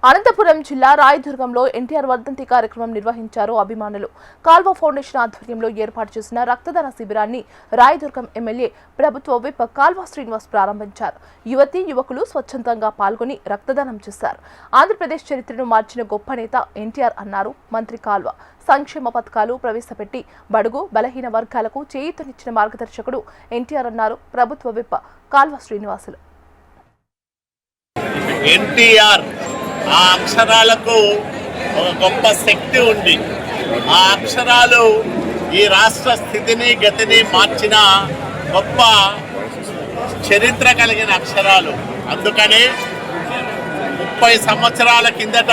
అనంతపురం జిల్లా రాయదుర్గంలో ఎన్టీఆర్ వర్ధంతి కార్యక్రమం నిర్వహించారు అభిమానులు. కాల్వ ఫౌండేషన్ ఆధ్వర్యంలో ఏర్పాటు చేసిన రక్తదాన శిబిరాన్ని రాయదుర్గం ఎమ్మెల్యే ప్రభుత్వ విప్ కాల్వ శ్రీనివాస్ ప్రారంభించారు. యువతీ యువకులు స్వచ్ఛందంగా పాల్గొని రక్తదానం చేశారు. ఆంధ్రప్రదేశ్ చరిత్రను మార్చిన గొప్ప నేత ఎన్టీఆర్ అన్నారు మంత్రి కాల్వ. సంక్షేమ పథకాలు ప్రవేశపెట్టి బడుగు బలహీన వర్గాలకు చేయూతనిచ్చిన మార్గదర్శకుడు ఎన్టీఆర్ అన్నారు ప్రభుత్వ విప్ కాల్వ శ్రీనివాసులు. ఎన్టీఆర్ ఆ అక్షరాలకు ఒక గొప్ప శక్తి ఉంది. ఆ అక్షరాలు ఈ రాష్ట్ర స్థితిని గతిని మార్చిన గొప్ప చరిత్ర కలిగిన అక్షరాలు. అందుకనే 30 సంవత్సరాల కిందట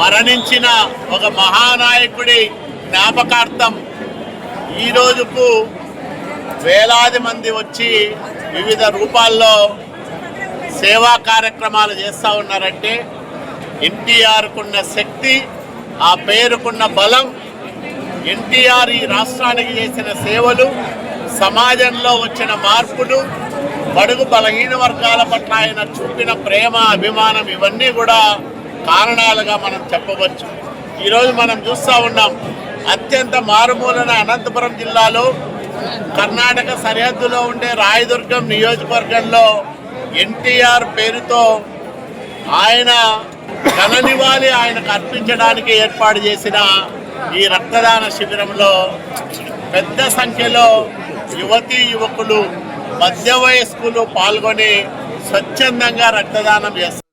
మరణించిన ఒక మహానాయకుడి జ్ఞాపకార్థం ఈ రోజుకు వేలాది మంది వచ్చి వివిధ రూపాల్లో సేవా కార్యక్రమాలు చేస్తూ ఉన్నారంటే ఎన్టీఆర్కున్న శక్తి, ఆ పేరుకున్న బలం, ఎన్టీఆర్ ఈ రాష్ట్రానికి చేసిన సేవలు, సమాజంలో వచ్చిన మార్పులు, బడుగు బలహీన వర్గాల పట్ల ఆయన చూపిన ప్రేమ అభిమానం ఇవన్నీ కూడా కారణాలుగా మనం చెప్పవచ్చు. ఈరోజు మనం చూస్తూ ఉన్నాం అత్యంత మారుమూలన అనంతపురం జిల్లాలో కర్ణాటక సరిహద్దులో ఉండే రాయదుర్గం నియోజకవర్గంలో ఎన్టీఆర్ పేరుతో ఆయన ఘన నివాళి ఆయనకు అర్పించడానికి ఏర్పాటు చేసిన ఈ రక్తదాన శిబిరంలో పెద్ద సంఖ్యలో యువతీ యువకులు, మధ్య వయస్కులు పాల్గొని స్వచ్ఛందంగా రక్తదానం చేస్తారు.